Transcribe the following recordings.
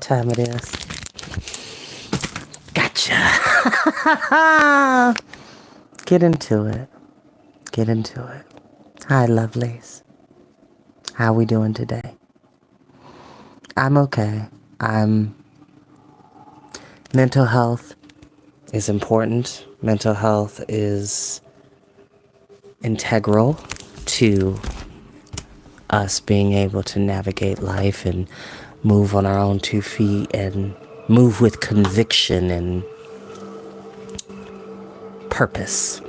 Time it is. Gotcha. Get into it. Get into it. Hi, lovelies. How we doing today? I'm okay. Mental health is important. Mental health is integral to us being able to navigate life and move on our own 2 feet and move with conviction and purpose.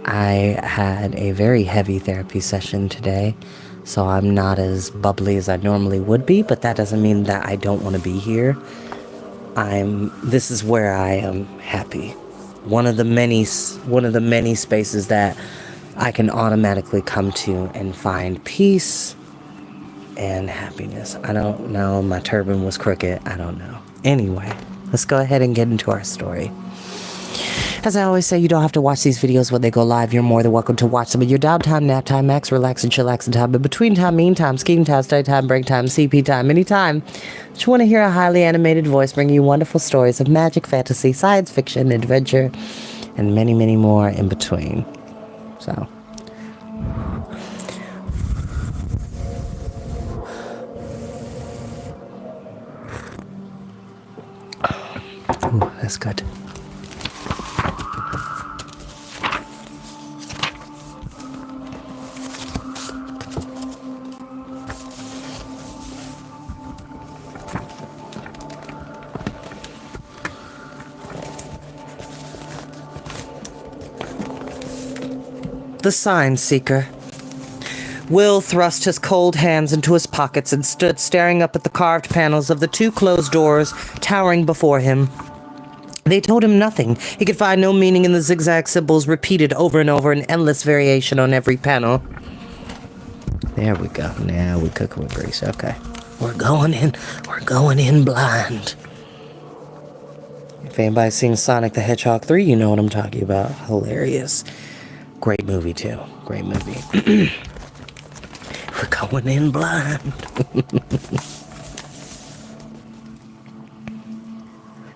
I had a very heavy therapy session today, so I'm not as bubbly as I normally would be, but that doesn't mean that I don't want to be here. This is where I am happy. One of the many spaces that I can automatically come to and find peace and happiness. I don't know. My turban was crooked. I don't know. Anyway, let's go ahead and get into our story. As I always say, you don't have to watch these videos when they go live. You're more than welcome to watch them in your downtime, nap time, max, relax, and chillax time, in between time, mean time, scheme time, study time, break time, CP time, anytime. Just want to hear a highly animated voice bringing you wonderful stories of magic, fantasy, science fiction, adventure, and many, many more in between. So... ooh, that's good. The Sign Seeker. Will thrust his cold hands into his pockets and stood staring up at the carved panels of the 2 closed doors towering before him. They told him nothing. He could find no meaning in the zigzag symbols repeated over and over in endless variation on every panel. There we go. Now we cook with grease. Okay. We're going in blind. If anybody's seen Sonic the Hedgehog 3, you know what I'm talking about. Hilarious. Great movie, too. Great movie. We're going in blind.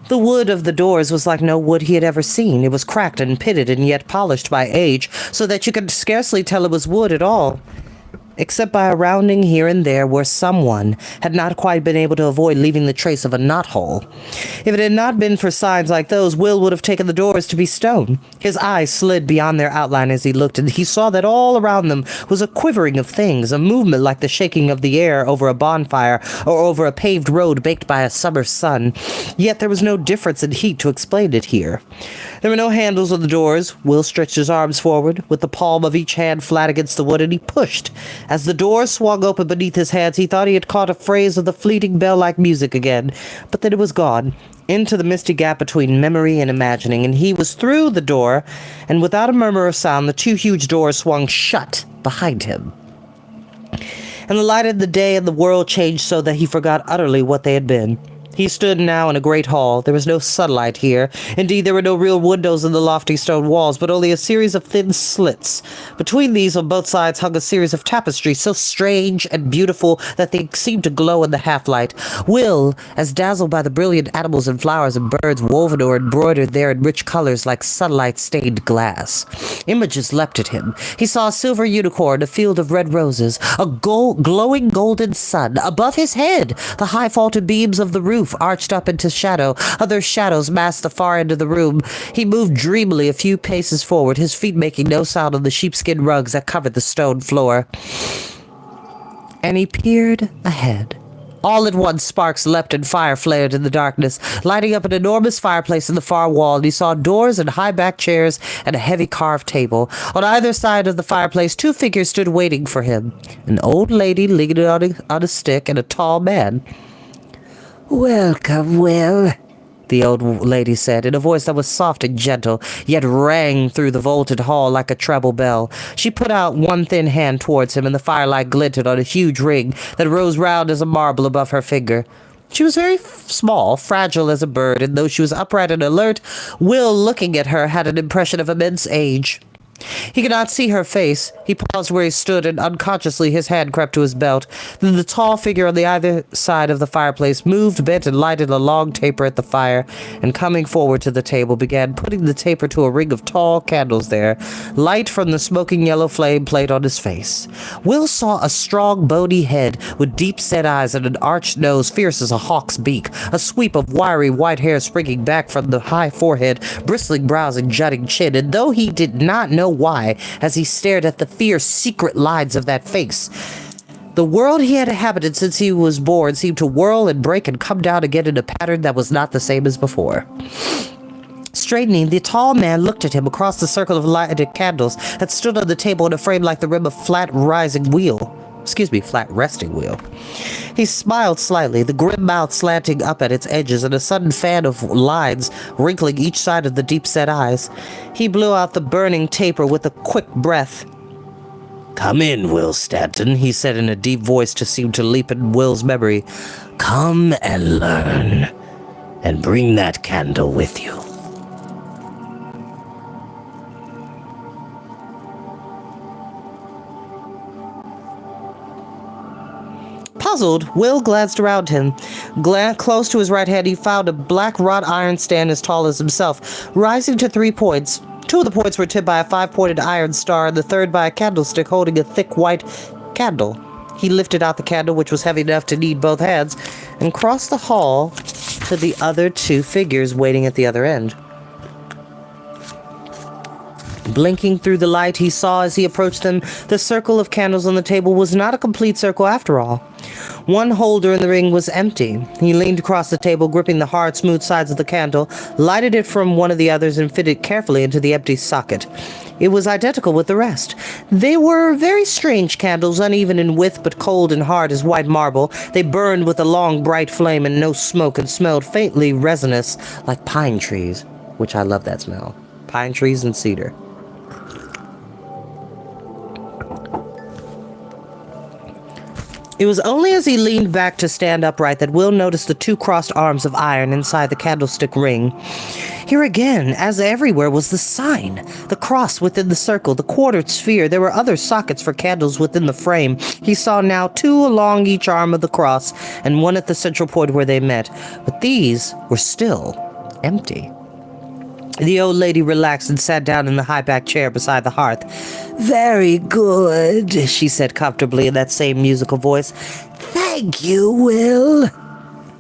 The wood of the doors was like no wood he had ever seen. It was cracked and pitted and yet polished by age, so that you could scarcely tell it was wood at all, except by a rounding here and there where someone had not quite been able to avoid leaving the trace of a knothole. If it had not been for signs like those, Will would have taken the doors to be stone. His eyes slid beyond their outline as he looked, and he saw that all around them was a quivering of things, a movement like the shaking of the air over a bonfire or over a paved road baked by a summer sun. Yet there was no difference in heat to explain it here. There were no handles on the doors. Will stretched his arms forward, with the palm of each hand flat against the wood, and he pushed. As the door swung open beneath his hands, he thought he had caught a phrase of the fleeting bell-like music again, but then it was gone, into the misty gap between memory and imagining, and he was through the door, and without a murmur of sound, the 2 huge doors swung shut behind him. And the light of the day and the world changed so that he forgot utterly what they had been. He stood now in a great hall. There was no sunlight here. Indeed, there were no real windows in the lofty stone walls, but only a series of thin slits. Between these, on both sides, hung a series of tapestries so strange and beautiful that they seemed to glow in the half-light. Will, as dazzled by the brilliant animals and flowers and birds woven or embroidered there in rich colors like sunlight-stained glass. Images leapt at him. He saw a silver unicorn, a field of red roses, a glowing golden sun. Above his head, the high vaulted beams of the roof arched up into shadow. Other shadows masked the far end of the room. He moved dreamily a few paces forward, his feet making no sound on the sheepskin rugs that covered the stone floor. And he peered ahead. All at once, sparks leapt and fire flared in the darkness, lighting up an enormous fireplace in the far wall, and he saw doors and high-backed chairs and a heavy carved table. On either side of the fireplace, 2 figures stood waiting for him, an old lady leaning on a stick and a tall man. "Welcome, Will," the old lady said, in a voice that was soft and gentle, yet rang through the vaulted hall like a treble bell. She put out one thin hand towards him, and the firelight glinted on a huge ring that rose round as a marble above her finger. She was very small, fragile as a bird, and though she was upright and alert, Will, looking at her, had an impression of immense age. He could not see her face. He paused where he stood, and unconsciously his hand crept to his belt. Then the tall figure on the either side of the fireplace moved, bent, and lighted a long taper at the fire, and coming forward to the table, began putting the taper to a ring of tall candles there. Light from the smoking yellow flame played on his face. Will saw a strong, bony head with deep-set eyes and an arched nose fierce as a hawk's beak, a sweep of wiry white hair springing back from the high forehead, bristling brows, and jutting chin, and though he did not know why, as he stared at the fierce, secret lines of that face, the world he had inhabited since he was born seemed to whirl and break and come down again in a pattern that was not the same as before. Straightening, the tall man looked at him across the circle of lighted candles that stood on the table in a frame like the rim of flat resting wheel. He smiled slightly, the grim mouth slanting up at its edges and a sudden fan of lines wrinkling each side of the deep-set eyes. He blew out the burning taper with a quick breath. "Come in, Will Stanton," he said in a deep voice to seem to leap in Will's memory. "Come and learn, and bring that candle with you." Puzzled, Will glanced around him. Close to his right hand, he found a black wrought iron stand as tall as himself, rising to 3 points. 2 of the points were tipped by a 5-pointed iron star, and the third by a candlestick holding a thick white candle. He lifted out the candle, which was heavy enough to need both hands, and crossed the hall to the other 2 figures waiting at the other end. Blinking through the light he saw as he approached them, the circle of candles on the table was not a complete circle after all. One holder in the ring was empty. He leaned across the table, gripping the hard, smooth sides of the candle, lighted it from one of the others, and fitted it carefully into the empty socket. It was identical with the rest. They were very strange candles, uneven in width but cold and hard as white marble. They burned with a long, bright flame and no smoke, and smelled faintly resinous like pine trees, which I love that smell. Pine trees and cedar. It was only as he leaned back to stand upright that Will noticed the 2 crossed arms of iron inside the candlestick ring. Here again, as everywhere, was the sign. The cross within the circle, the quartered sphere. There were other sockets for candles within the frame. He saw now 2 along each arm of the cross, and 1 at the central point where they met. But these were still empty. The old lady relaxed and sat down in the high-backed chair beside the hearth. "Very good," she said comfortably in that same musical voice. "Thank you, Will."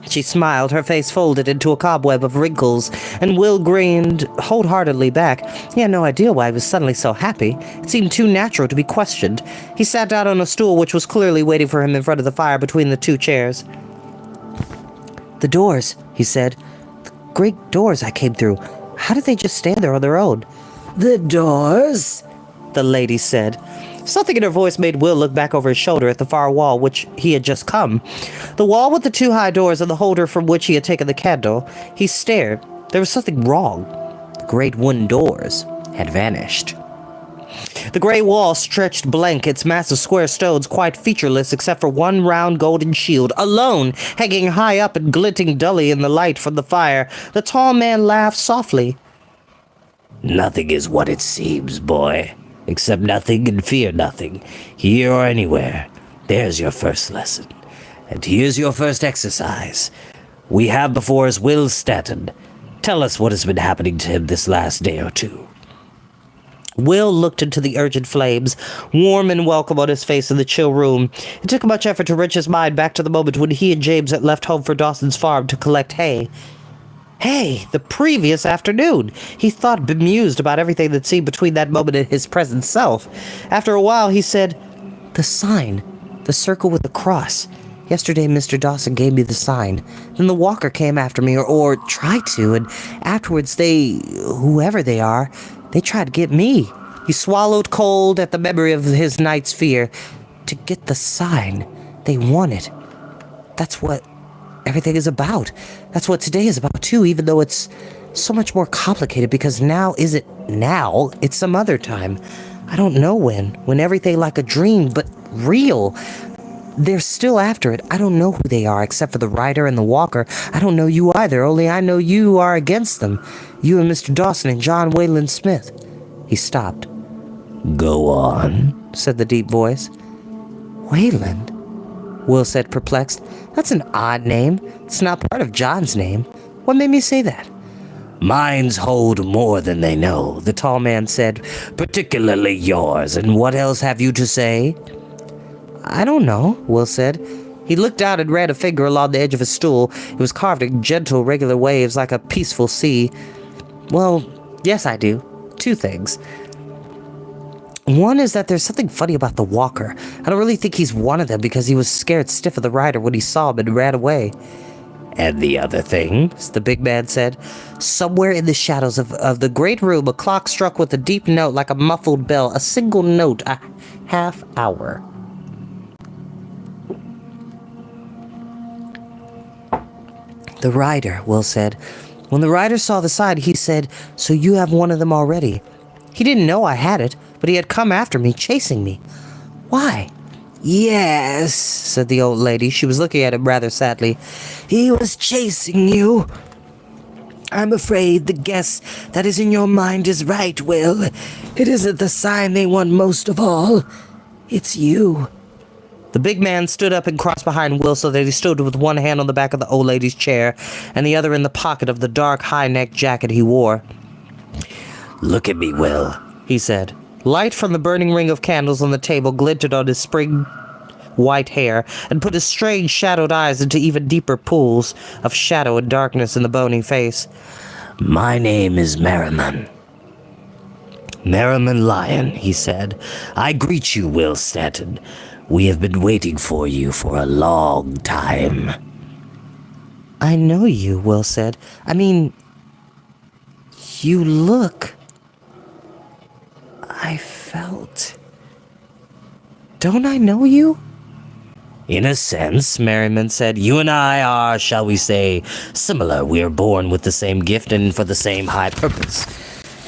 She smiled, her face folded into a cobweb of wrinkles, and Will grinned wholeheartedly back. He had no idea why he was suddenly so happy. It seemed too natural to be questioned. He sat down on a stool which was clearly waiting for him in front of the fire between the 2 chairs. "The doors," he said. "The great doors I came through. How did they just stand there on their own?" "The doors?" the lady said. Something in her voice made Will look back over his shoulder at the far wall which he had just come. The wall with the 2 high doors and the holder from which he had taken the candle. He stared. There was something wrong. The great wooden doors had vanished. The gray wall stretched blank, its mass of square stones quite featureless except for one round golden shield, alone, hanging high up and glinting dully in the light from the fire. The tall man laughed softly. "Nothing is what it seems, boy. Accept nothing and fear nothing, here or anywhere. There's your first lesson. And here's your first exercise. We have before us Will Stanton. Tell us what has been happening to him this last day or 2. Will looked into the urgent flames, warm and welcome on his face in the chill room. It took much effort to wrench his mind back to the moment when he and James had left home for Dawson's farm to collect hay. Hey, the previous afternoon. He thought bemused about everything that seemed between that moment and his present self. After a while, he said, "The sign. The circle with the cross. Yesterday, Mr. Dawson gave me the sign. Then the walker came after me, or tried to, and afterwards whoever they are, they tried to get me." He swallowed cold at the memory of his night's fear. To get the sign. They want it. That's what everything is about. That's what today is about, too, even though it's so much more complicated, because now isn't now, it's some other time. I don't know when everything like a dream, but real. They're still after it. I don't know who they are, except for the rider and the walker. I don't know you either, only I know you are against them. You and Mr. Dawson and John Wayland Smith. He stopped. Go on, said the deep voice. Wayland, Will said, perplexed. That's an odd name. It's not part of John's name. What made me say that? Minds hold more than they know, the tall man said, particularly yours. And what else have you to say? I don't know, Will said. He looked down and read a figure along the edge of a stool. It was carved in gentle, regular waves like a peaceful sea. Well, yes, I do. 2 things. One is that there's something funny about the walker. I don't really think he's one of them because he was scared stiff of the rider when he saw him and ran away. And the other thing, the big man said, somewhere in the shadows of the great room, a clock struck with a deep note like a muffled bell, a single note, a half hour. The rider, Will said. When the rider saw the sign, he said, so you have one of them already. He didn't know I had it, but he had come after me, chasing me. Why? Yes, said the old lady. She was looking at him rather sadly. He was chasing you. I'm afraid the guess that is in your mind is right, Will. It isn't the sign they want most of all. It's you. The big man stood up and crossed behind Will so that he stood with one hand on the back of the old lady's chair and the other in the pocket of the dark high-necked jacket he wore. Look at me, Will, he said. Light from the burning ring of candles on the table glinted on his spring white hair and put his strange shadowed eyes into even deeper pools of shadow and darkness in the bony face. My name is Merriman. Merriman Lyon, he said. I greet you, Will Stanton. We have been waiting for you for a long time. I know you, Will said. I mean, you look... I felt... Don't I know you? In a sense, Merriman said, you and I are, shall we say, similar. We are born with the same gift and for the same high purpose.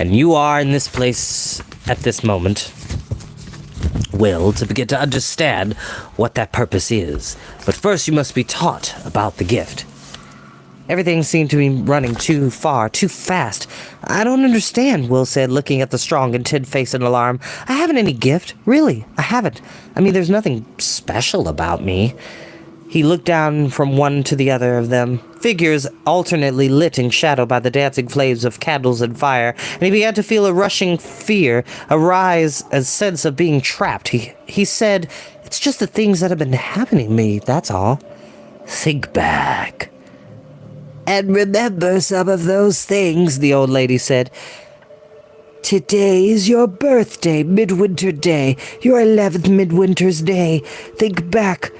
And you are in this place at this moment, Will, to begin to understand what that purpose is. But first you must be taught about the gift. Everything seemed to be running too far, too fast. I don't understand, Will said, looking at the strong, intent face in alarm. I haven't any gift. Really, I haven't. I mean, there's nothing special about me. He looked down from one to the other of them, figures alternately lit in shadow by the dancing flames of candles and fire, and he began to feel a rushing fear, a sense of being trapped. He said, it's just the things that have been happening to me, that's all. Think back. And remember some of those things, the old lady said. Today is your birthday, Midwinter Day, your 11th Midwinter's Day. Think back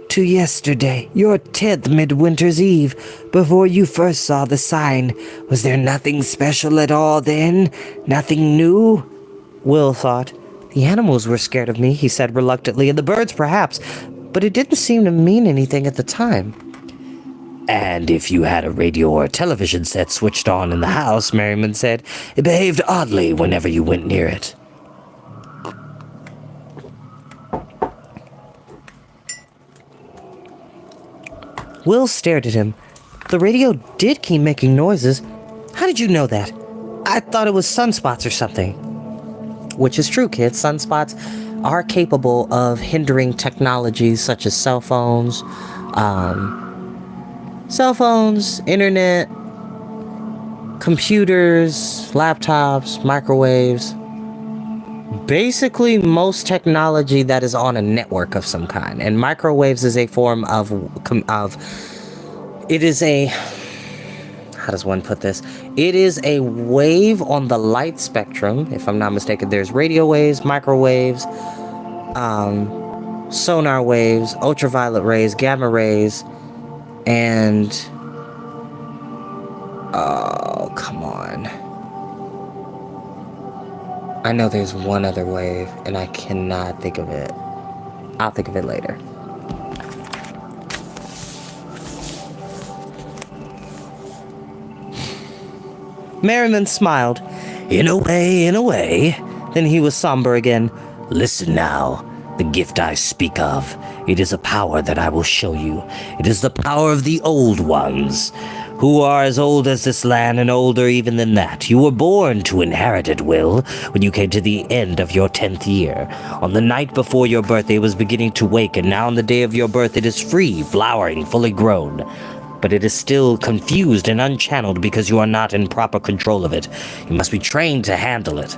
to yesterday, your 10th Midwinter's Eve, before you first saw the sign. Was there nothing special at all then? Nothing new? Will thought. The animals were scared of me, he said reluctantly, and the birds perhaps, but it didn't seem to mean anything at the time. And if you had a radio or a television set switched on in the house, Merriman said, it behaved oddly whenever you went near it. Will stared at him. The radio did keep making noises. How did you know that? I thought it was sunspots or something. Which is true, kids. Sunspots are capable of hindering technologies such as cell phones, internet, computers, laptops, microwaves. Basically, most technology that is on a network of some kind. And microwaves is a form of it is a, how does one put this? It is a wave on the light spectrum, if I'm not mistaken. There's radio waves, microwaves, sonar waves, ultraviolet rays, gamma rays, and oh, come on. I know there's one other wave, and I cannot think of it. I'll think of it later. Merriman smiled. In a way. Then he was somber again. Listen now. The gift I speak of It is a power that I will show you. It is the power of the old ones, who are as old as this land and older even than that. You were born to inherit it, Will, when you came to the end of your 10th year. On the night before your birthday, it was beginning to wake, and now on the day of your birth, it is free, flowering, fully grown. But it is still confused and unchanneled because you are not in proper control of it. You must be trained to handle it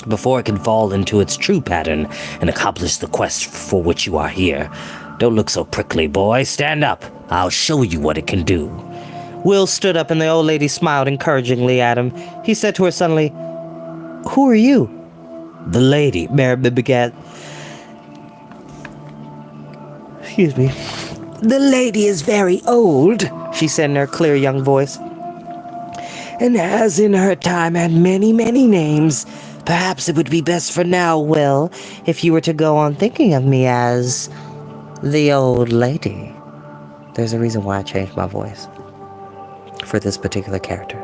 before it can fall into its true pattern and accomplish the quest for which you are here. Don't look so prickly, boy. Stand up. I'll show you what it can do. Will stood up and the old lady smiled encouragingly at him. He said to her suddenly, "Who are you?" The lady, Merriman began. Excuse me. "The lady is very old," she said in her clear young voice, "and has in her time had many, many names. Perhaps it would be best for now, Will, if you were to go on thinking of me as the old lady." There's a reason why I changed my voice for this particular character.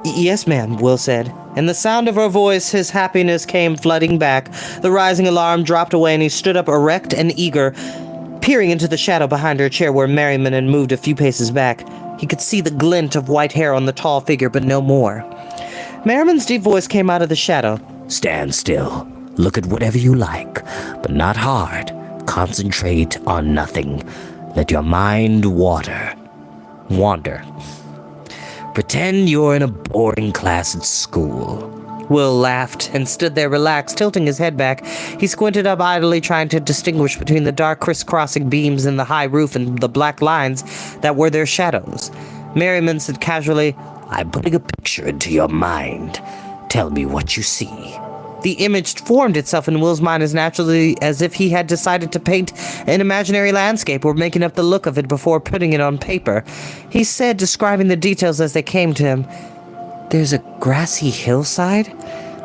"Yes, ma'am," Will said. And the sound of her voice, his happiness came flooding back. The rising alarm dropped away and he stood up erect and eager, peering into the shadow behind her chair where Merriman had moved a few paces back. He could see the glint of white hair on the tall figure, but no more. Merriman's deep voice came out of the shadow. Stand still. Look at whatever you like, but not hard. Concentrate on nothing. Let your mind wander. Pretend you're in a boring class at school. Will laughed and stood there relaxed, tilting his head back. He squinted up idly, trying to distinguish between the dark crisscrossing beams in the high roof and the black lines that were their shadows. Merriman said casually, I'm putting a picture into your mind. Tell me what you see. The image formed itself in Will's mind as naturally as if he had decided to paint an imaginary landscape or making up the look of it before putting it on paper. He said, describing the details as they came to him, "There's a grassy hillside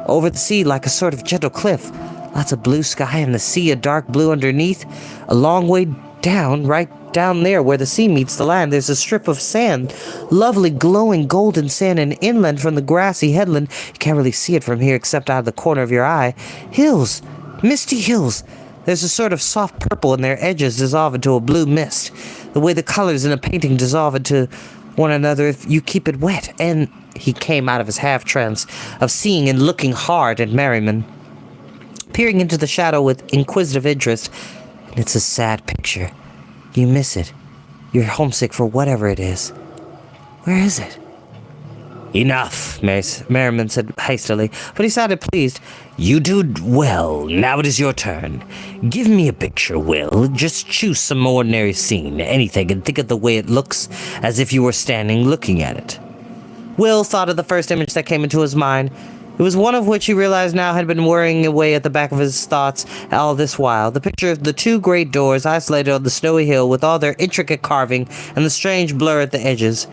over the sea like a sort of gentle cliff. Lots of blue sky and the sea a dark blue underneath. A long way down, right down there where the sea meets the land, there's a strip of sand. Lovely glowing golden sand, and inland from the grassy headland, you can't really see it from here except out of the corner of your eye. Hills, misty hills. There's a sort of soft purple and their edges dissolve into a blue mist. The way the colors in a painting dissolve into one another if you keep it wet." And he came out of his half-trance of seeing and looking hard at Merriman, peering into the shadow with inquisitive interest. "And it's a sad picture. You miss it. You're homesick for whatever it is. Where is it?" Enough, Merriman said hastily, but he sounded pleased. You did well. Now it is your turn. Give me a picture, Will. Just choose some ordinary scene, anything, and think of the way it looks as if you were standing looking at it. Will thought of the first image that came into his mind. It was one of which he realized now had been worrying away at the back of his thoughts all this while. The picture of the two great doors isolated on the snowy hill with all their intricate carving and the strange blur at the edges.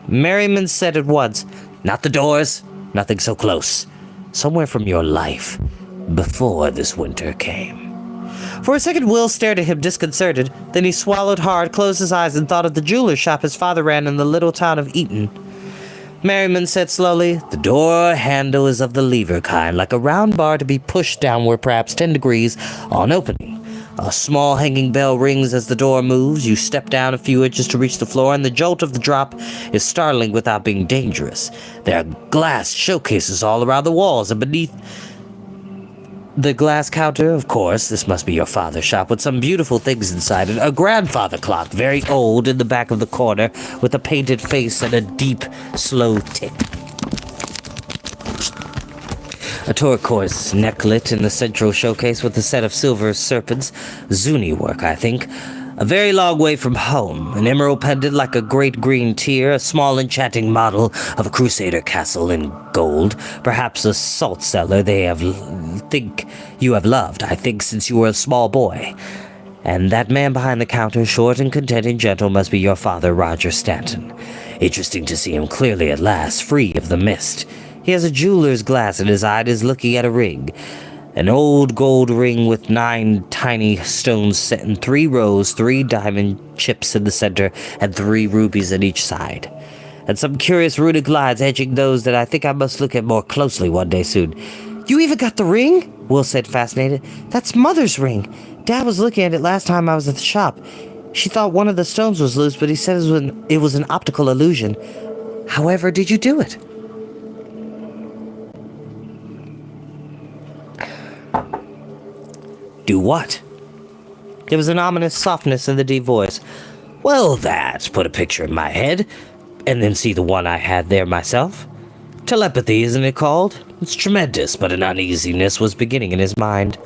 Merriman said at once, Not the doors, nothing so close. Somewhere from your life, before this winter came. For a second, Will stared at him disconcerted. Then he swallowed hard, closed his eyes, and thought of the jeweler's shop his father ran in the little town of Eaton. Merriman said slowly, The door handle is of the lever kind, like a round bar to be pushed downward perhaps 10 degrees on opening. A small hanging bell rings as the door moves. You step down a few inches to reach the floor, and the jolt of the drop is startling without being dangerous. There are glass showcases all around the walls, and beneath the glass counter, of course, this must be your father's shop, with some beautiful things inside it. A grandfather clock, very old, in the back of the corner, with a painted face and a deep, slow tick. A turquoise necklet in the central showcase with a set of silver serpents, Zuni work, I think. A very long way from home, an emerald pendant like a great green tear, a small enchanting model of a crusader castle in gold, perhaps a salt cellar think you have loved, I think, since you were a small boy. And that man behind the counter, short and content and gentle, must be your father, Roger Stanton. Interesting to see him clearly at last, free of the mist. He has a jeweler's glass in his eye and is looking at a ring. An old gold ring with 9 tiny stones set in 3 rows, 3 diamond chips in the center, and 3 rubies on each side. And some curious runic lines edging those that I think I must look at more closely one day soon. "You even got the ring?" Will said, fascinated. "That's Mother's ring. Dad was looking at it last time I was at the shop. She thought one of the stones was loose, but he said it was an optical illusion. However, did you do it? Do what? There was an ominous softness in the deep voice. Well, that's put a picture in my head, and then see the one I had there myself. Telepathy, isn't it called? It's tremendous, but an uneasiness was beginning in his mind.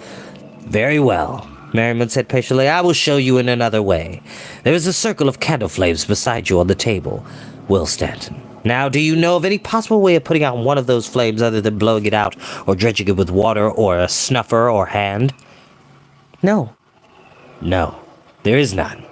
Very well, Merriman said patiently. I will show you in another way. There is a circle of candle flames beside you on the table, Will Stanton. Now, do you know of any possible way of putting out one of those flames other than blowing it out or dredging it with water or a snuffer or hand? No. No, there is none.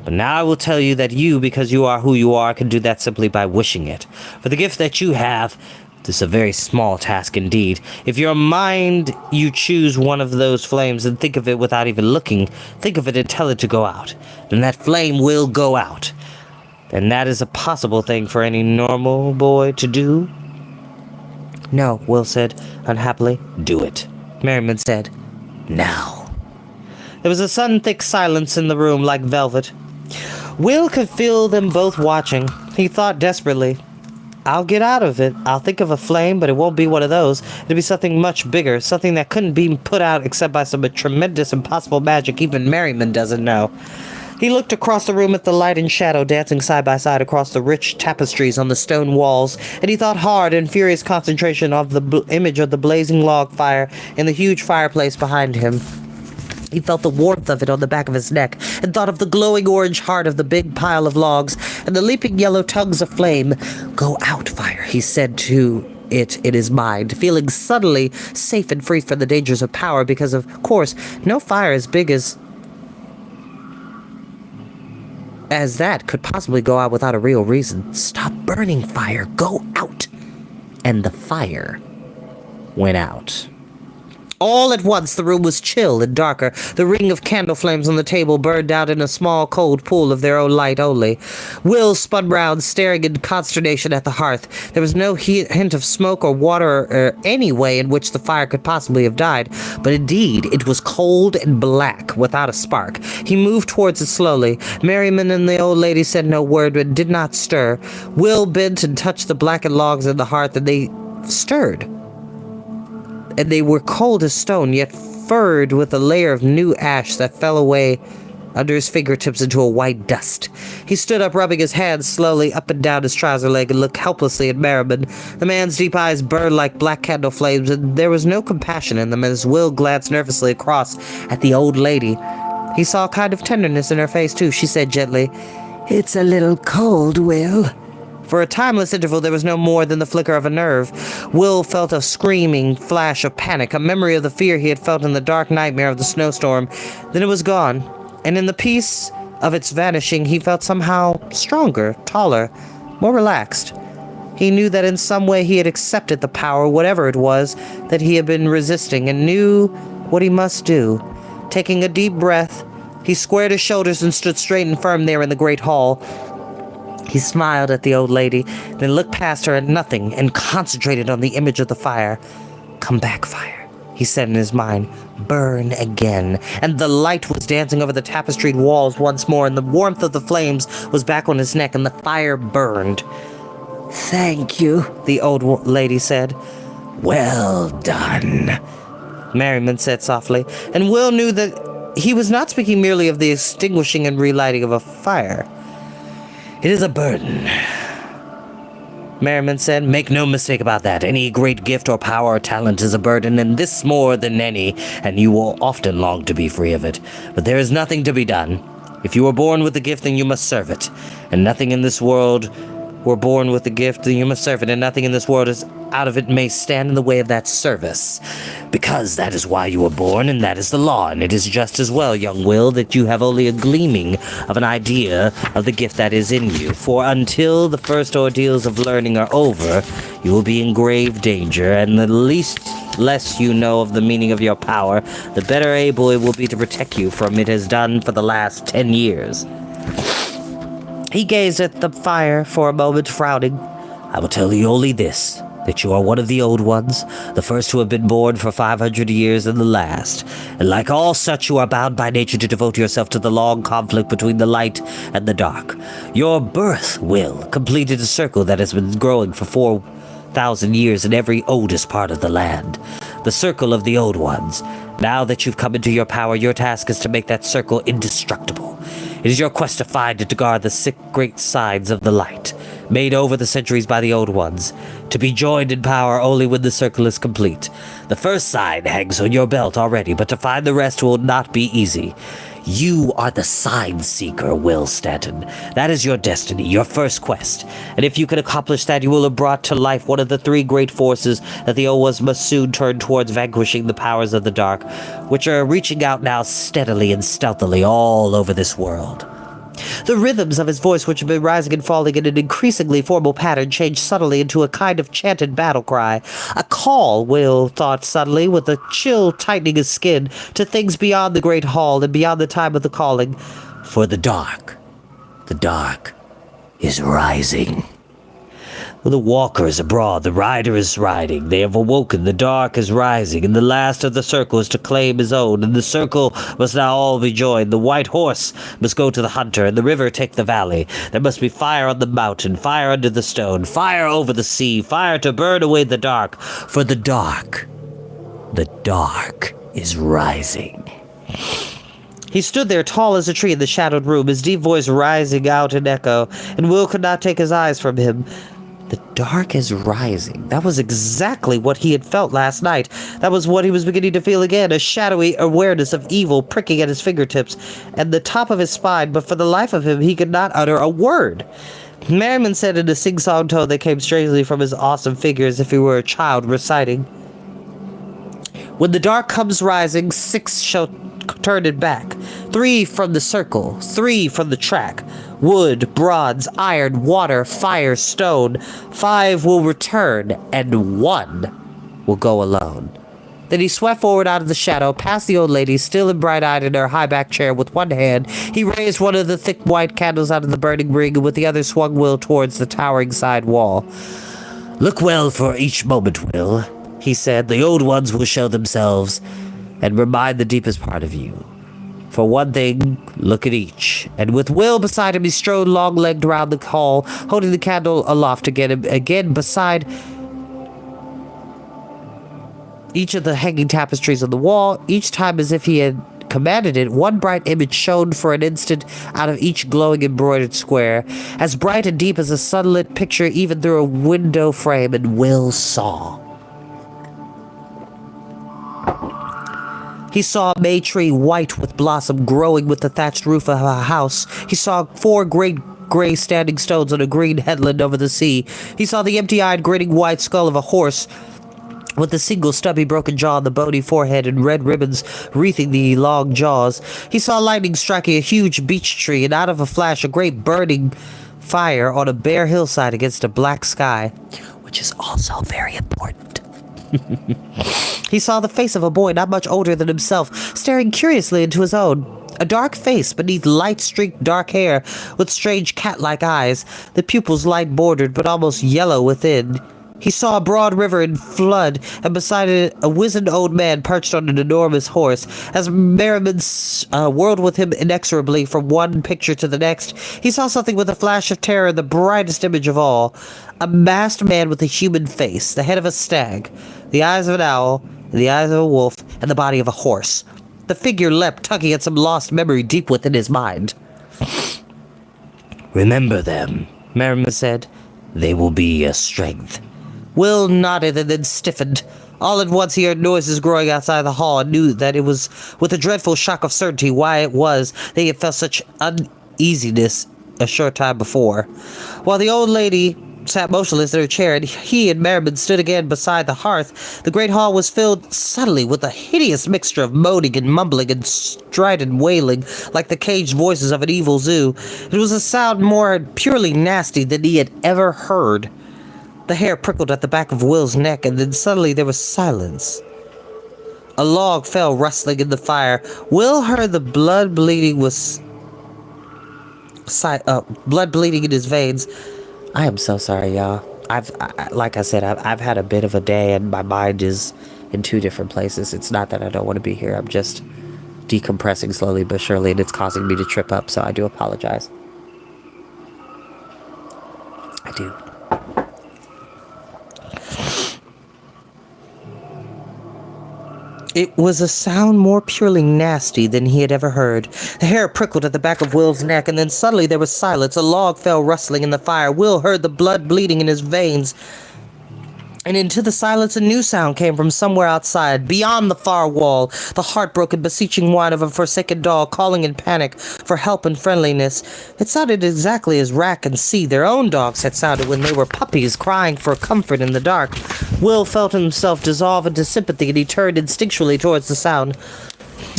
But now I will tell you that you, because you are who you are, can do that simply by wishing it. For the gift that you have, this is a very small task indeed. If your mind you choose one of those flames and think of it without even looking, think of it and tell it to go out, then that flame will go out. And that is a possible thing for any normal boy to do? No, Will said unhappily. Do it, Merriman said. now. There was a sudden thick silence in the room like velvet. Will could feel them both watching. He thought desperately, I'll get out of it. I'll think of a flame, but it won't be one of those. It'll be something much bigger, something that couldn't be put out except by some tremendous impossible magic even Merriman doesn't know. He looked across the room at the light and shadow dancing side by side across the rich tapestries on the stone walls, and he thought hard in furious concentration of the image of the blazing log fire in the huge fireplace behind him. He felt the warmth of it on the back of his neck, and thought of the glowing orange heart of the big pile of logs, and the leaping yellow tongues of flame. Go out, fire, he said to it in his mind, feeling suddenly safe and free from the dangers of power, because, of course, no fire as big as that could possibly go out without a real reason. Stop burning, fire. Go out. And the fire went out. All at once, the room was chill and darker. The ring of candle flames on the table burned out in a small, cold pool of their own light only. Will spun round, staring in consternation at the hearth. There was no hint of smoke or water or any way in which the fire could possibly have died, but indeed, it was cold and black, without a spark. He moved towards it slowly. Merriman and the old lady said no word, but did not stir. Will bent and touched the blackened logs in the hearth, and they stirred. And they were cold as stone, yet furred with a layer of new ash that fell away under his fingertips into a white dust. He stood up, rubbing his hands slowly up and down his trouser leg, and looked helplessly at Merriman. The man's deep eyes burned like black candle flames, and there was no compassion in them as Will glanced nervously across at the old lady. He saw a kind of tenderness in her face, too. She said gently, "It's a little cold, Will." For a timeless interval, there was no more than the flicker of a nerve. Will felt a screaming flash of panic, a memory of the fear he had felt in the dark nightmare of the snowstorm. Then it was gone, and in the peace of its vanishing, he felt somehow stronger, taller, more relaxed. He knew that in some way he had accepted the power, whatever it was, that he had been resisting, and knew what he must do. Taking a deep breath, he squared his shoulders and stood straight and firm there in the great hall. He smiled at the old lady, then looked past her at nothing and concentrated on the image of the fire. "Come back, fire," he said in his mind. "Burn again." And the light was dancing over the tapestried walls once more, and the warmth of the flames was back on his neck, and the fire burned. "Thank you," the old lady said. "Well done," Merriman said softly, and Will knew that he was not speaking merely of the extinguishing and relighting of a fire. "It is a burden," Merriman said. "Make no mistake about that. Any great gift or power or talent is a burden, and this more than any, and you will often long to be free of it. But there is nothing to be done. If you were born with the gift, then you must serve it. And nothing in this world were born with the gift, then you must serve it, and nothing in this world is out of it may stand in the way of that service. Because that is why you were born, and that is the law, and it is just as well, young Will, that you have only a gleaming of an idea of the gift that is in you. For until the first ordeals of learning are over, you will be in grave danger, and the less you know of the meaning of your power, the better able it will be to protect you from it has done for the last 10 years. He gazed at the fire for a moment, frowning. "I will tell you only this. that you are one of the Old Ones, the first who have been born for 500 years and the last. And like all such, you are bound by nature to devote yourself to the long conflict between the light and the dark. Your birth, Will, completed a circle that has been growing for 4,000 years in every oldest part of the land. The circle of the Old Ones. Now that you've come into your power, your task is to make that circle indestructible. It is your quest to find and to guard the 6 great sides of the light, made over the centuries by the Old Ones, to be joined in power only when the circle is complete. The first sign hangs on your belt already, but to find the rest will not be easy. You are the sign seeker, Will Stanton. That is your destiny, your first quest. And if you can accomplish that, you will have brought to life one of the 3 great forces that the Owas must soon turn towards vanquishing the powers of the dark, which are reaching out now steadily and stealthily all over this world. The rhythms of his voice, which had been rising and falling in an increasingly formal pattern, changed subtly into a kind of chanted battle cry. A call, Will thought suddenly, with a chill tightening his skin, to things beyond the great hall and beyond the time of the calling. For the dark is rising. The walker is abroad, the rider is riding. They have awoken, the dark is rising, and the last of the circle is to claim his own, and the circle must now all be joined. The white horse must go to the hunter, and the river take the valley. There must be fire on the mountain, fire under the stone, fire over the sea, fire to burn away the dark. For the dark is rising. He stood there tall as a tree in the shadowed room, his deep voice rising out in echo, and Will could not take his eyes from him. The dark is rising. That was exactly what he had felt last night. That was what he was beginning to feel again, a shadowy awareness of evil pricking at his fingertips and the top of his spine, but for the life of him he could not utter a word. Merriman said in a sing-song tone that came strangely from his awesome figure as if he were a child reciting. When the dark comes rising, 6 shall turn it back. 3 from the circle, 3 from the track. Wood, bronze, iron, water, fire, stone. 5 will return, and 1 will go alone. Then he swept forward out of the shadow, past the old lady, still and bright-eyed in her high-backed chair with one hand. He raised one of the thick white candles out of the burning ring, and with the other swung Will towards the towering side wall. Look well for each moment, Will, he said. The Old Ones will show themselves and remind the deepest part of you. For one thing, look at each. And with Will beside him, he strode long-legged round the hall, holding the candle aloft to get him again beside each of the hanging tapestries on the wall. Each time, as if he had commanded it, one bright image shone for an instant out of each glowing embroidered square, as bright and deep as a sunlit picture even through a window frame, and Will saw. He saw a May tree white with blossom growing with the thatched roof of a house. He saw 4 great gray standing stones on a green headland over the sea. He saw the empty-eyed grinning white skull of a horse with the single stubby broken jaw on the bony forehead and red ribbons wreathing the long jaws. He saw lightning striking a huge beech tree, and out of a flash a great burning fire on a bare hillside against a black sky, which is also very important. He saw the face of a boy not much older than himself, staring curiously into his own. A dark face beneath light-streaked dark hair, with strange cat-like eyes, the pupils light-bordered but almost yellow within. He saw a broad river in flood, and beside it a wizened old man perched on an enormous horse. As Merriman whirled with him inexorably from one picture to the next, he saw something with a flash of terror, the brightest image of all. A masked man with a human face, the head of a stag, the eyes of an owl, the eyes of a wolf, and the body of a horse. The figure leapt, tugging at some lost memory deep within his mind. Remember them, Merriman said. They will be a strength. Will nodded and then stiffened. All at once he heard noises growing outside the hall and knew that it was with a dreadful shock of certainty why it was they had felt such uneasiness a short time before. While the old lady sat motionless in her chair and he and Merriman stood again beside the hearth, the great hall was filled suddenly with a hideous mixture of moaning and mumbling and strident wailing like the caged voices of an evil zoo. It was a sound more purely nasty than he had ever heard. The hair prickled at the back of Will's neck, and then suddenly there was silence. A log fell rustling in the fire. Will heard the blood bleeding in his veins. I am so sorry, y'all. like I said, I've had a bit of a day, and my mind is in two different places. It's not that I don't want to be here. I'm just decompressing slowly but surely, and it's causing me to trip up. So I do apologize. I do. It was a sound more purely nasty than he had ever heard. The hair prickled at the back of Will's neck, and then suddenly there was silence. A log fell rustling in the fire. Will heard the blood bleeding in his veins. And into the silence a new sound came from somewhere outside, beyond the far wall, the heartbroken, beseeching whine of a forsaken dog calling in panic for help and friendliness. It sounded exactly as Rack and C, their own dogs, had sounded when they were puppies crying for comfort in the dark. Will felt himself dissolve into sympathy, and he turned instinctually towards the sound.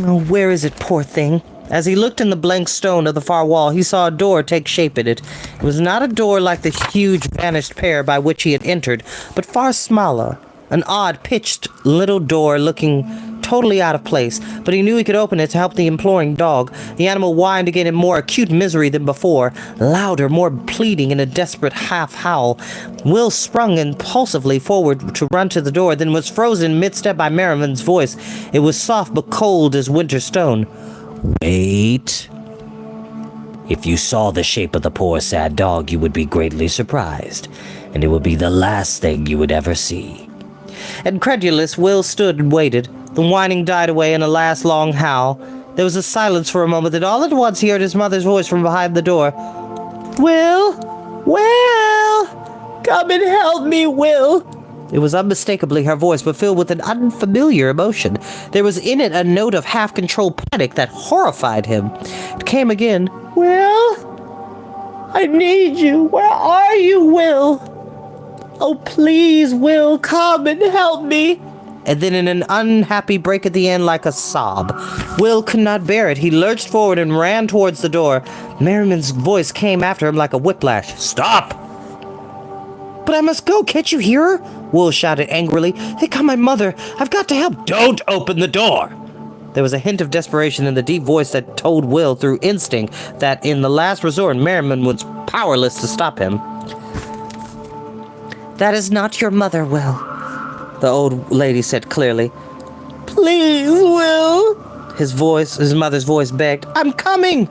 Oh, where is it, poor thing? As he looked in the blank stone of the far wall, he saw a door take shape in it. It was not a door like the huge vanished pair by which he had entered, but far smaller. An odd, pitched little door looking totally out of place, but he knew he could open it to help the imploring dog. The animal whined again in more acute misery than before, louder, more pleading in a desperate half-howl. Will sprung impulsively forward to run to the door, then was frozen mid-step by Merriman's voice. It was soft but cold as winter stone. Wait. If you saw the shape of the poor sad dog, you would be greatly surprised, and it would be the last thing you would ever see. Incredulous, Will stood and waited. The whining died away in a last long howl. There was a silence for a moment, then all at once he heard his mother's voice from behind the door. Will! Will! Come and help me, Will! It was unmistakably her voice, but filled with an unfamiliar emotion. There was in it a note of half-controlled panic that horrified him. It came again. Will? I need you. Where are you, Will? Oh, please, Will, come and help me. And then in an unhappy break at the end like a sob. Will could not bear it. He lurched forward and ran towards the door. Merriman's voice came after him like a whiplash. Stop! But I must go. Can't you hear her? Will shouted angrily. They got my mother. I've got to help. Don't open the door! There was a hint of desperation in the deep voice that told Will through instinct that in the last resort Merriman was powerless to stop him. That is not your mother, Will, the old lady said clearly. Please, Will, his mother's voice begged. I'm coming.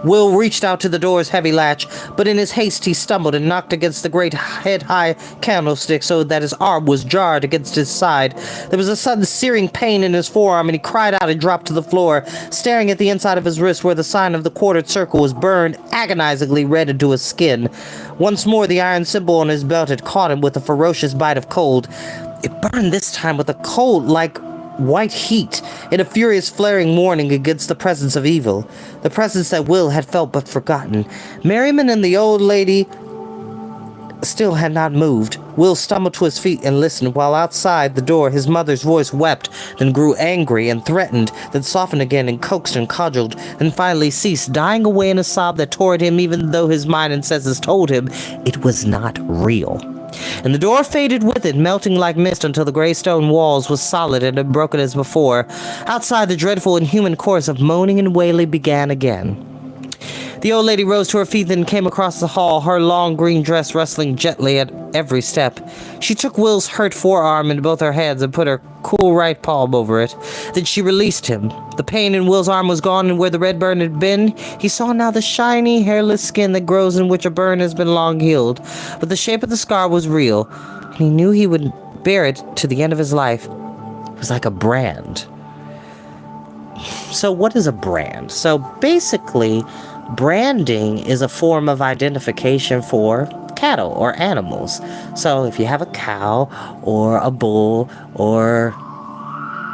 Will reached out to the door's heavy latch, but in his haste he stumbled and knocked against the great head-high candlestick so that his arm was jarred against his side. There was a sudden searing pain in his forearm, and he cried out and dropped to the floor, staring at the inside of his wrist where the sign of the quartered circle was burned agonizingly red into his skin. Once more the iron symbol on his belt had caught him with a ferocious bite of cold. It burned this time with a cold like white heat, in a furious flaring warning against the presence of evil, the presence that Will had felt but forgotten. Merriman and the old lady still had not moved. Will stumbled to his feet and listened, while outside the door his mother's voice wept, then grew angry and threatened, then softened again and coaxed and cudgeled, then finally ceased, dying away in a sob that tore at him even though his mind and senses told him it was not real. And the door faded with it, melting like mist until the gray stone walls was solid and unbroken as before. Outside, the dreadful inhuman chorus of moaning and wailing began again. The old lady rose to her feet, then came across the hall, her long green dress rustling gently at every step. She took Will's hurt forearm in both her hands and put her cool right palm over it. Then she released him. The pain in Will's arm was gone, and where the red burn had been, he saw now the shiny, hairless skin that grows in which a burn has been long healed. But the shape of the scar was real, and he knew he would bear it to the end of his life. It was like a brand. So what is a brand? So basically, branding is a form of identification for cattle or animals. So if you have a cow or a bull or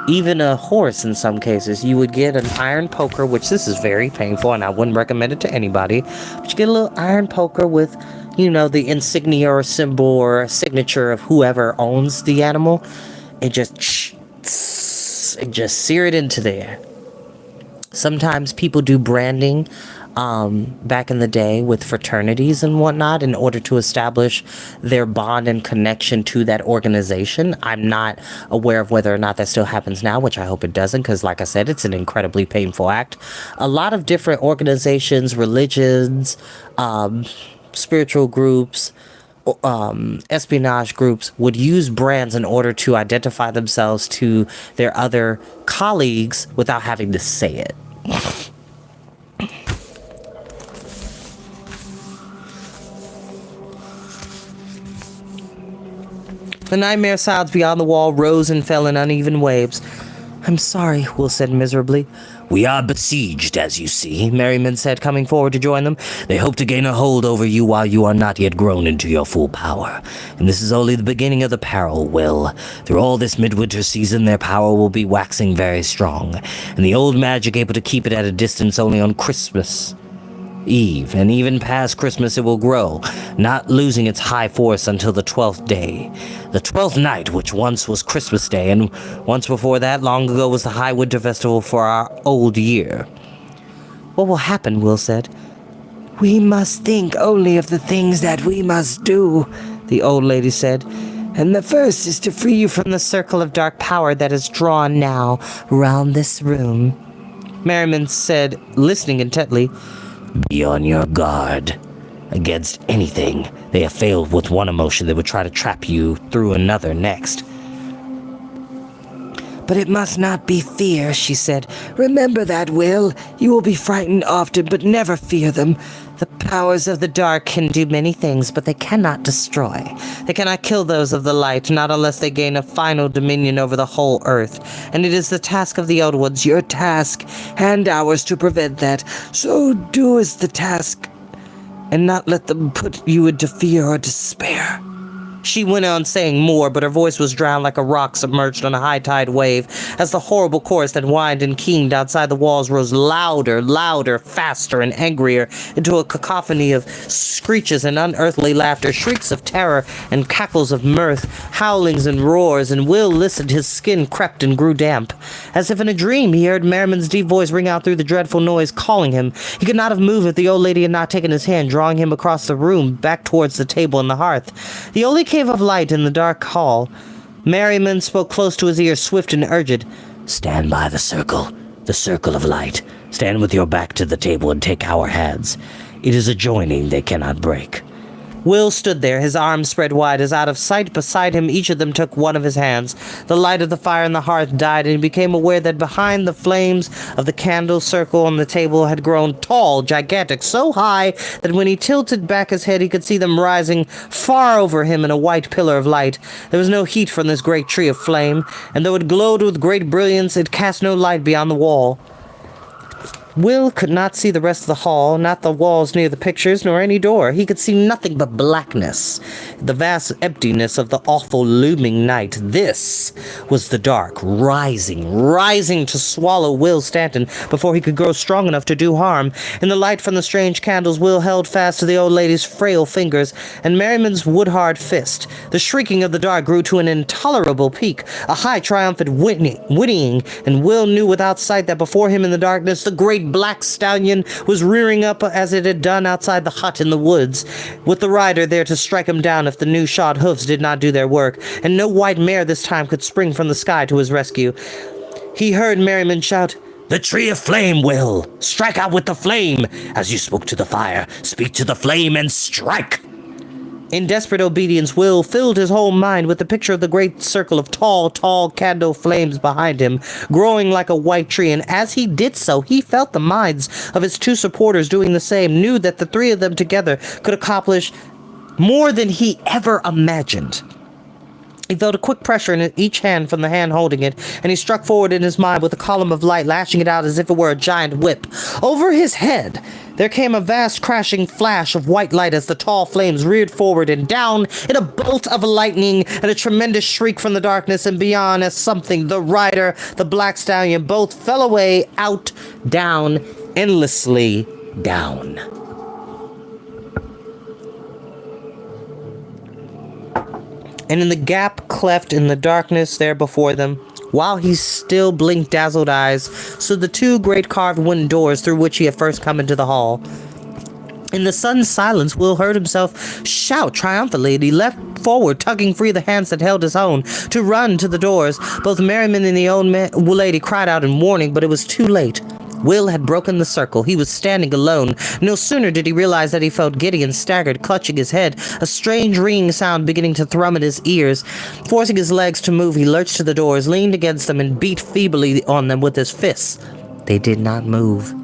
even a horse in some cases, you would get an iron poker, which this is very painful and I wouldn't recommend it to anybody, but you get a little iron poker with, you know, the insignia or symbol or signature of whoever owns the animal, and just sear it into there. Sometimes people do branding back in the day with fraternities and whatnot in order to establish their bond and connection to that organization. I'm not aware of whether or not that still happens now, which I hope it doesn't, because like I said, it's an incredibly painful act. A lot of different organizations, religions, spiritual groups, espionage groups would use brands in order to identify themselves to their other colleagues without having to say it. The nightmare sounds beyond the wall rose and fell in uneven waves. "I'm sorry," Will said miserably. "We are besieged, as you see," Merriman said, coming forward to join them. "They hope to gain a hold over you while you are not yet grown into your full power. And this is only the beginning of the peril, Will. Through all this midwinter season, their power will be waxing very strong, and the old magic able to keep it at a distance only on Christmas Eve, and even past Christmas it will grow, not losing its high force until the 12th day. The 12th night, which once was Christmas Day, and once before that, long ago, was the High Winter Festival for our old year." "What will happen?" Will said. "We must think only of the things that we must do," the old lady said. "And the first is to free you from "From the circle of dark power that is drawn now round this room," Merriman said, listening intently. "Be on your guard against anything. They have failed with one emotion, they would try to trap you through another next." "But it must not be fear," she said. "Remember that, Will. You will be frightened often, but never fear them. "The powers of the dark can do many things, but they cannot destroy. They cannot kill those of the light, not unless they gain a final dominion over the whole earth. And it is the task of the old ones, Your task and ours, to prevent that. So do as the task, and not let them put you into fear or despair." She went on saying more, but her voice was drowned like a rock submerged on a high tide wave, as the horrible chorus that whined and keened outside the walls rose louder, faster, and angrier, into a cacophony of screeches and unearthly laughter, shrieks of terror and cackles of mirth, howlings and roars, and Will listened, his skin crept and grew damp. As if in a dream, he heard Merriman's deep voice ring out through the dreadful noise, calling him. He could not have moved if the old lady had not taken his hand, drawing him across the room, back towards the table and the hearth. The only cave of light in the dark hall. Merriman spoke close to his ear, swift and urgent. "Stand by the circle of light. Stand with your back to the table and take our hands. It is a joining they cannot break." Will stood there, his arms spread wide, as out of sight beside him each of them took one of his hands. The light of the fire in the hearth died, and he became aware that behind the flames of the candle circle on the table had grown tall, gigantic, so high that when he tilted back his head he could see them rising far over him in a white pillar of light. There was no heat from this great tree of flame, and though it glowed with great brilliance, it cast no light beyond the wall. Will could not see the rest of the hall, not the walls near the pictures, nor any door. He could see nothing but blackness, the vast emptiness of the awful looming night. This was the dark, rising to swallow Will Stanton before he could grow strong enough to do harm. In the light from the strange candles, Will held fast to the old lady's frail fingers and Merriman's wood-hard fist. The shrieking of the dark grew to an intolerable peak, a high triumphant whinnying, and Will knew without sight that before him in the darkness the great black stallion was rearing up as it had done outside the hut in the woods, with the rider there to strike him down if the new shod hoofs did not do their work, and no white mare this time could spring from the sky to his rescue. He heard Merriman shout, "The tree of flame, Will! Strike out with the flame! As you spoke to the fire, speak to the flame and strike!" In desperate obedience, Will filled his whole mind with the picture of the great circle of tall candle flames behind him, growing like a white tree, and as he did so, he felt the minds of his two supporters doing the same, knew that the three of them together could accomplish more than he ever imagined. He felt a quick pressure in each hand from the hand holding it, and he struck forward in his mind with a column of light, lashing it out as if it were a giant whip. Over his head, there came a vast crashing flash of white light as the tall flames reared forward, and down in a bolt of lightning and a tremendous shriek from the darkness, and beyond as something, the rider, the black stallion, both fell away, out, down, endlessly down. And in the gap cleft in the darkness there before them, while he still blinked dazzled eyes, stood the two great carved wooden doors through which he had first come into the hall. In the sudden silence, Will heard himself shout triumphantly, and he leapt forward, tugging free the hands that held his own, to run to the doors. Both Merriman and the old lady cried out in warning, but it was too late. Will had broken the circle. He was standing alone. No sooner did he realize that he felt giddy and staggered, clutching his head, a strange ringing sound beginning to thrum in his ears. Forcing his legs to move, he lurched to the doors, leaned against them, and beat feebly on them with his fists. They did not move.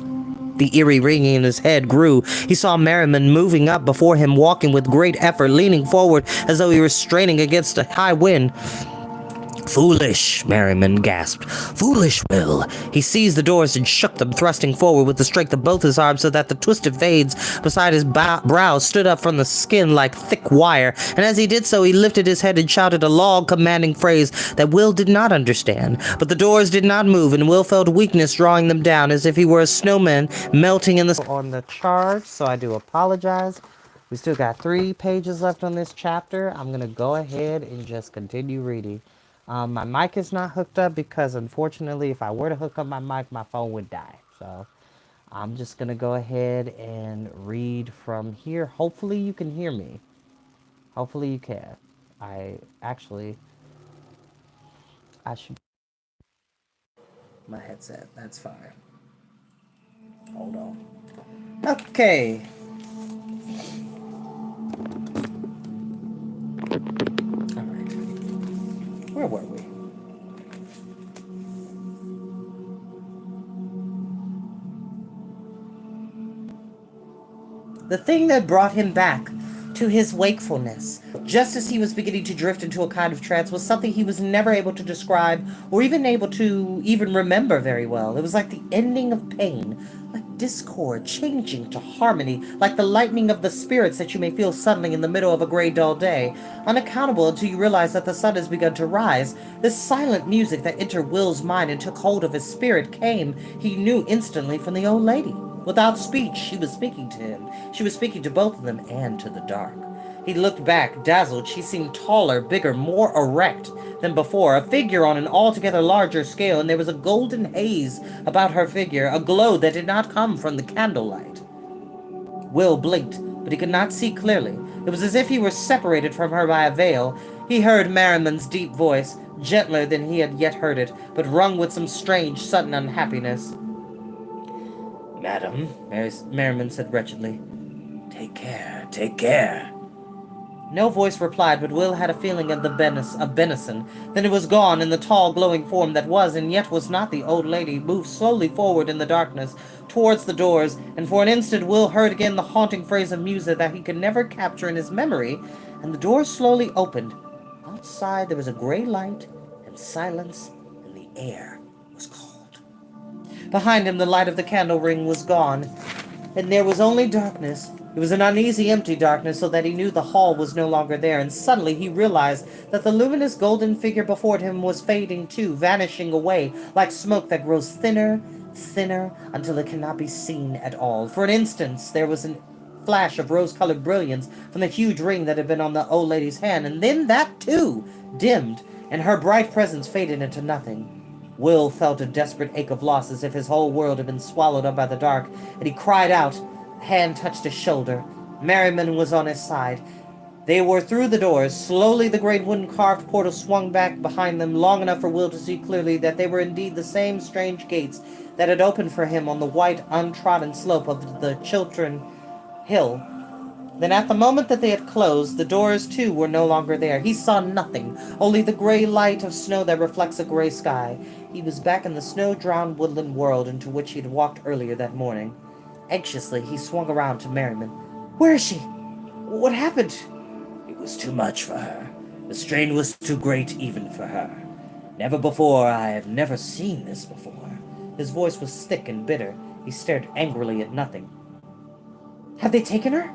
The eerie ringing in his head grew. He saw Merriman moving up before him, walking with great effort, leaning forward as though he were straining against a high wind. Foolish, Merriman gasped. Foolish, Will. He seized the doors and shook them, thrusting forward with the strength of both his arms so that the twisted veins beside his brow stood up from the skin like thick wire, and as he did so, he lifted his head and shouted a long, commanding phrase that Will did not understand. But the doors did not move, and Will felt weakness drawing them down as if he were a snowman melting in the... On the charge, so I do apologize. We still got 3 pages left on this chapter. I'm going to go ahead and just continue reading. My mic is not hooked up because, unfortunately, if I were to hook up my mic, my phone would die. So I'm just going to go ahead and read from here. Hopefully you can hear me. Hopefully you can. I should... My headset, that's fine. Hold on. Okay. Where were we? The thing that brought him back to his wakefulness, just as he was beginning to drift into a kind of trance, was something he was never able to describe or even able to remember very well. It was like the ending of pain, like discord changing to harmony, like the lightning of the spirits that you may feel suddenly in the middle of a gray, dull day, unaccountable until you realize that the sun has begun to rise. This silent music that entered Will's mind and took hold of his spirit came, he knew instantly, from the old lady. Without speech, she was speaking to him. She was speaking to both of them and to the dark. He looked back, dazzled. She seemed taller, bigger, more erect than before, a figure on an altogether larger scale, and there was a golden haze about her figure, a glow that did not come from the candlelight. Will blinked, but he could not see clearly. It was as if he were separated from her by a veil. He heard Merriman's deep voice, gentler than he had yet heard it, but wrung with some strange, sudden unhappiness. Madam, Merriman said wretchedly, take care. No voice replied, but Will had a feeling of benison. Then it was gone, and the tall, glowing form that was, and yet was not the old lady, moved slowly forward in the darkness, towards the doors, and for an instant Will heard again the haunting phrase of music that he could never capture in his memory, and the doors slowly opened. Outside there was a gray light, and silence, and the air was cold. Behind him, the light of the candle ring was gone, and there was only darkness. It was an uneasy, empty darkness, so that he knew the hall was no longer there, and suddenly he realized that the luminous golden figure before him was fading too, vanishing away, like smoke that grows thinner, until it cannot be seen at all. For an instant, there was a flash of rose-colored brilliance from the huge ring that had been on the old lady's hand, and then that, too, dimmed, and her bright presence faded into nothing. Will felt a desperate ache of loss, as if his whole world had been swallowed up by the dark, and he cried out. A hand touched his shoulder. Merriman was on his side. They were through the doors. Slowly the great wooden carved portal swung back behind them, long enough for Will to see clearly that they were indeed the same strange gates that had opened for him on the white, untrodden slope of the Chiltern Hill. Then at the moment that they had closed, the doors too were no longer there. He saw nothing, only the gray light of snow that reflects a gray sky. He was back in the snow-drowned woodland world into which he had walked earlier that morning. Anxiously, he swung around to Merriman. Where is she? What happened? It was too much for her. The strain was too great even for her. Never before, I have never seen this before. His voice was thick and bitter. He stared angrily at nothing. Have they taken her?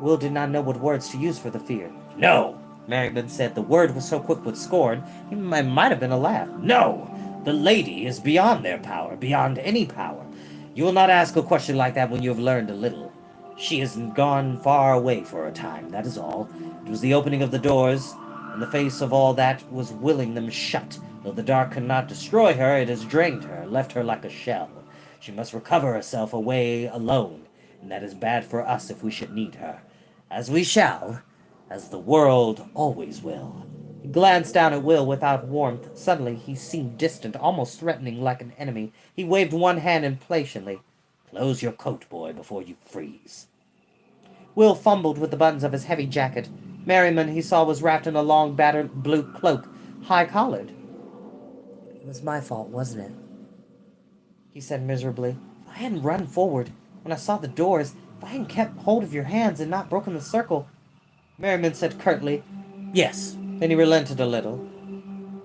Will did not know what words to use for the fear. No, Merriman said. The word was so quick with scorn, it might have been a laugh. No, the lady is beyond their power, beyond any power. You will not ask a question like that when you have learned a little. She has gone far away for a time, that is all. It was the opening of the doors, and the face of all that was willing them shut. Though the dark could not destroy her, it has drained her, left her like a shell. She must recover herself away alone, and that is bad for us if we should need her. As we shall, as the world always will. glanced down at Will without warmth. Suddenly, he seemed distant, almost threatening, like an enemy. He waved one hand impatiently. Close your coat, boy, before you freeze. Will fumbled with the buttons of his heavy jacket. Merriman, he saw, was wrapped in a long, battered blue cloak, high-collared. "It was my fault, wasn't it?" he said miserably. "If I hadn't run forward when I saw the doors, if I hadn't kept hold of your hands and not broken the circle..." Merriman said curtly. Yes, Then he relented a little.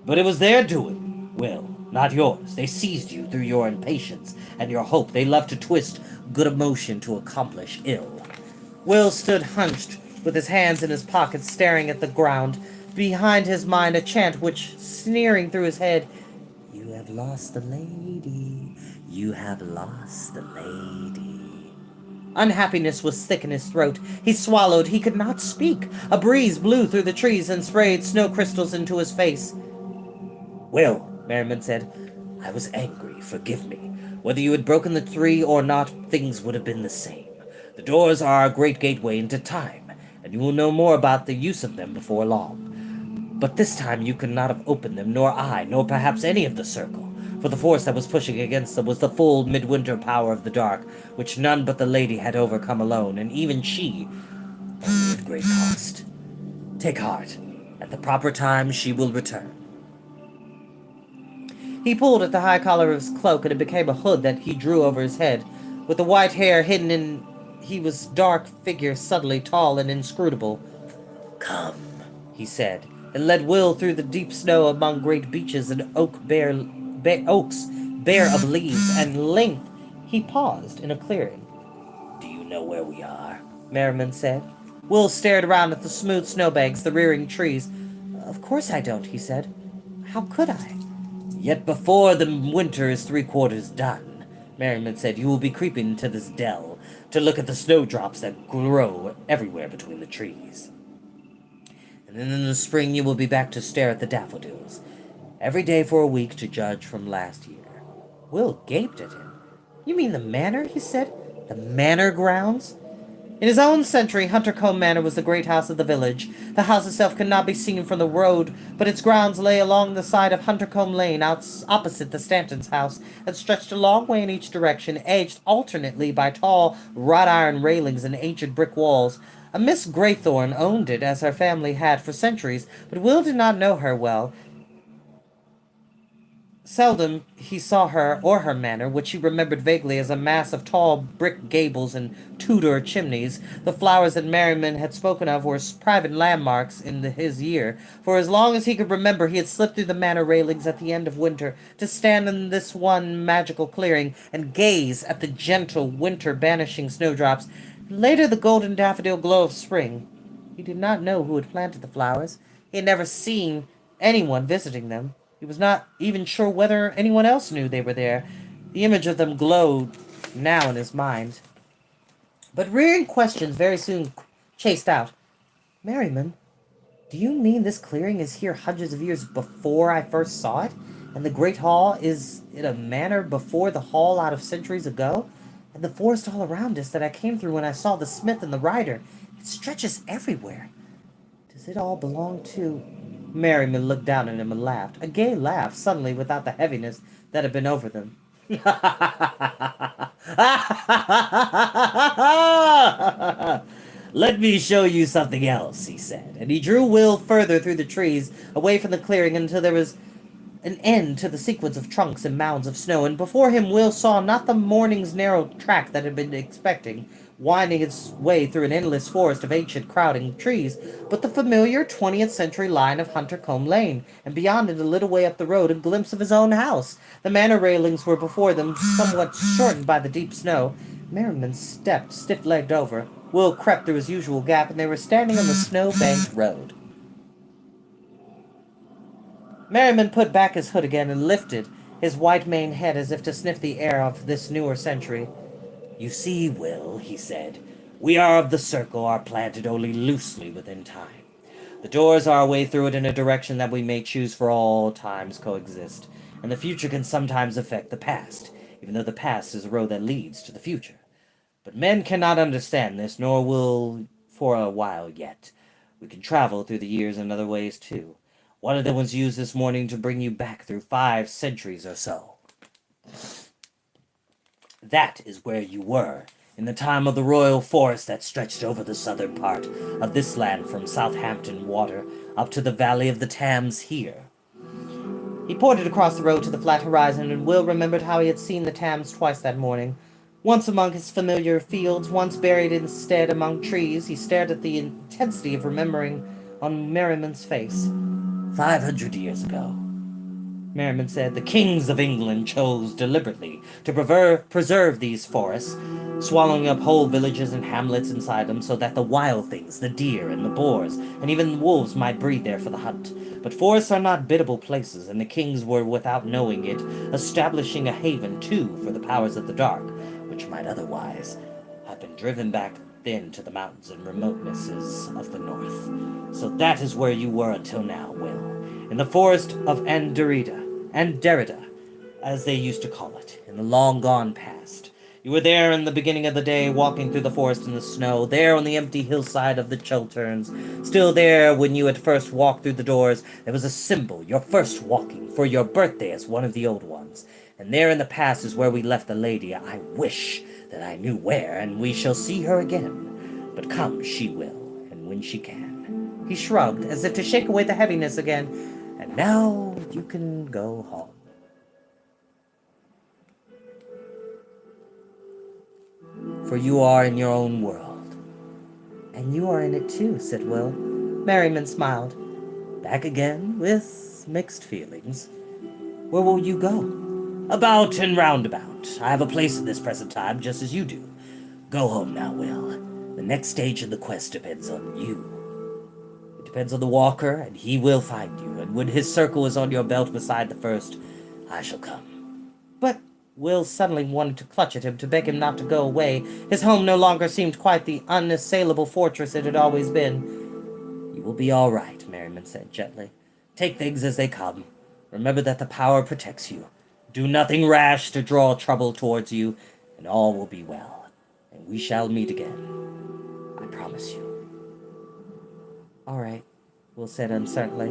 but it was their doing, Will, not yours. They seized you through your impatience and your hope. They love to twist good emotion to accomplish ill. Will stood hunched, with his hands in his pockets, staring at the ground. Behind his mind, a chant which, sneering through his head, "You have lost the lady. You have lost the lady." Unhappiness was thick in his throat. He swallowed. He could not speak. A breeze blew through the trees and sprayed snow crystals into his face. Will, Merriman said, I was angry. Forgive me. Whether you had broken the tree or not, things would have been the same. The doors are a great gateway into time, and you will know more about the use of them before long. But this time you could not have opened them, nor I, nor perhaps any of the circle. For the force that was pushing against them was the full midwinter power of the dark, which none but the lady had overcome alone, and even she, only at great cost. Take heart. At the proper time she will return. He pulled at the high collar of his cloak, and it became a hood that he drew over his head. With the white hair hidden in his dark figure, suddenly tall and inscrutable. Come, he said, and led Will through the deep snow among great beeches and oaks bare of leaves and length. He paused in a clearing. Do you know where we are? Merriman said. Will stared around at the smooth snowbanks, the rearing trees. Of course I don't, he said. How could I? Yet before the winter is 3/4 done, Merriman said, you will be creeping into this dell to look at the snowdrops that grow everywhere between the trees. And then in the spring you will be back to stare at the daffodils, every day for a week to judge from last year. Will gaped at him. You mean the manor, he said? The manor grounds? In his own century, Huntercombe Manor was the great house of the village. The house itself could not be seen from the road, but its grounds lay along the side of Huntercombe Lane, opposite the Stantons' house, and stretched a long way in each direction, edged alternately by tall wrought-iron railings and ancient brick walls. A Miss Graythorne owned it, as her family had for centuries, but Will did not know her well. Seldom he saw her or her manor, which he remembered vaguely as a mass of tall brick gables and Tudor chimneys. The flowers that Merriman had spoken of were private landmarks in his year. For as long as he could remember, he had slipped through the manor railings at the end of winter to stand in this one magical clearing and gaze at the gentle winter-banishing snowdrops. Later, the golden daffodil glow of spring. He did not know who had planted the flowers. He had never seen anyone visiting them. He was not even sure whether anyone else knew they were there. The image of them glowed now in his mind. But rearing questions very soon chased out. Merriman, do you mean this clearing is here hundreds of years before I first saw it? And the Great Hall, is it a manor before the hall out of centuries ago? And the forest all around us that I came through when I saw the smith and the rider, it stretches everywhere. Does it all belong to... Merriman looked down at him and laughed. A gay laugh, suddenly without the heaviness that had been over them. Let me show you something else, he said, And he drew Will further through the trees, away from the clearing until there was an end to the sequence of trunks and mounds of snow, and before him Will saw not the morning's narrow track that had been expecting, winding its way through an endless forest of ancient crowding trees, but the familiar 20th century line of Huntercombe Lane, and beyond it a little way up the road a glimpse of his own house. The manor railings were before them, somewhat shortened by the deep snow. Merriman stepped stiff-legged over. Will crept through his usual gap, and they were standing on the snow-banked road. Merriman put back his hood again and lifted his white maned head as if to sniff the air of this newer century. You see, Will, he said, we are of the circle, are planted only loosely within time. The doors are a way through it in a direction that we may choose for all times coexist, and the future can sometimes affect the past, even though the past is a road that leads to the future. But men cannot understand this, nor will for a while yet. We can travel through the years in other ways, too. One of them was used this morning to bring you back through 5 centuries or so. That is where you were in the time of the royal forest that stretched over the southern part of this land from Southampton Water up to the valley of the Thames here. He pointed across the road to the flat horizon, and Will remembered how he had seen the Thames twice that morning. Once among his familiar fields, once buried instead among trees. He stared at the intensity of remembering on Merriman's face. 500 years ago, Merriman said, the kings of England chose deliberately to preserve these forests, swallowing up whole villages and hamlets inside them so that the wild things, the deer and the boars, and even the wolves might breed there for the hunt. But forests are not biddable places, and the kings were, without knowing it, establishing a haven, too, for the powers of the dark, which might otherwise have been driven back then to the mountains and remotenesses of the north. So that is where you were until now, Will. In the forest of Anderida, as they used to call it, in the long-gone past. You were there in the beginning of the day, walking through the forest in the snow, there on the empty hillside of the Chilterns. Still there when you had first walked through the doors, there was a symbol, your first walking, for your birthday as one of the old ones. And there in the past is where we left the lady. I wish that I knew where, and we shall see her again. But come she will, and when she can. He shrugged, as if to shake away the heaviness again. And now you can go home. For you are in your own world. And you are in it too, said Will. Merriman smiled. Back again with mixed feelings. Where will you go? About and roundabout. I have a place at this present time, just as you do. Go home now, Will. The next stage of the quest depends on you. It depends on the walker, and he will find you, and when his circle is on your belt beside the first, I shall come. But Will suddenly wanted to clutch at him, to beg him not to go away. His home no longer seemed quite the unassailable fortress it had always been. You will be all right, Merriman said gently. Take things as they come. Remember that the power protects you. Do nothing rash to draw trouble towards you, and all will be well. And we shall meet again. I promise you. All right, Will said uncertainly.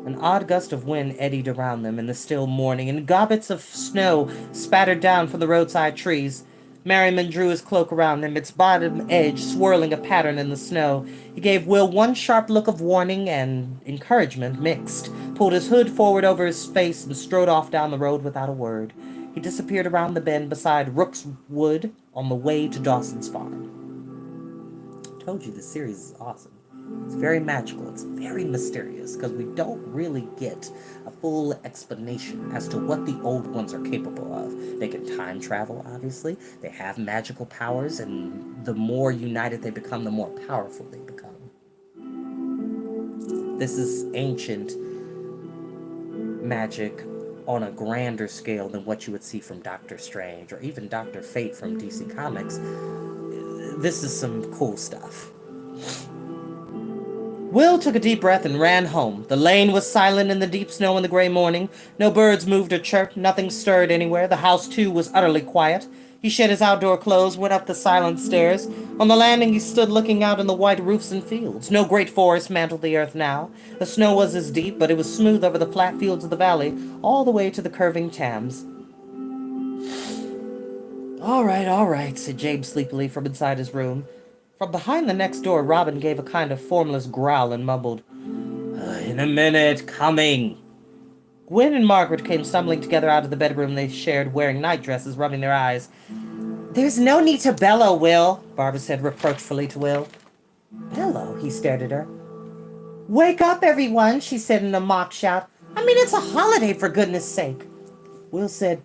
An odd gust of wind eddied around them in the still morning, and gobbets of snow spattered down from the roadside trees. Merriman drew his cloak around him, its bottom edge swirling a pattern in the snow. He gave Will one sharp look of warning and encouragement mixed, pulled his hood forward over his face, and strode off down the road without a word. He disappeared around the bend beside Rook's Wood on the way to Dawson's farm. I told you this series is awesome. It's very magical. It's very mysterious because we don't really get a full explanation as to what the old ones are capable of. They can time travel, obviously. They have magical powers, and the more united they become, the more powerful they become. This is ancient magic on a grander scale than what you would see from Doctor Strange or even Dr. Fate from DC Comics. This is some cool stuff. Will took a deep breath and ran home. The lane was silent in the deep snow in the gray morning. No birds moved or chirped, nothing stirred anywhere. The house, too, was utterly quiet. He shed his outdoor clothes, went up the silent stairs. On the landing he stood looking out on the white roofs and fields. No great forest mantled the earth now. The snow was as deep, but it was smooth over the flat fields of the valley, all the way to the curving Thames. All right, said James sleepily from inside his room. From behind the next door, Robin gave a kind of formless growl and mumbled, In a minute, coming. Gwen and Margaret came stumbling together out of the bedroom they shared, wearing nightdresses, rubbing their eyes. There's no need to bellow, Will, Barbara said reproachfully to Will. Bellow? He stared at her. Wake up, everyone, she said in a mock shout. I mean, it's a holiday, for goodness sake. Will said,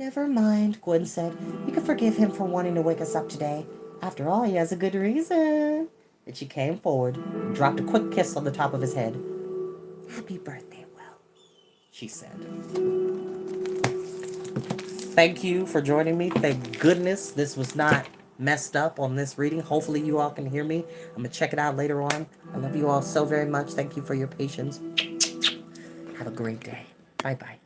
Never mind, Gwen said. You can forgive him for wanting to wake us up today. After all, he has a good reason. And she came forward and dropped a quick kiss on the top of his head. Happy birthday, Will, she said. Thank you for joining me. Thank goodness this was not messed up on this reading. Hopefully you all can hear me. I'm going to check it out later on. I love you all so very much. Thank you for your patience. Have a great day. Bye-bye.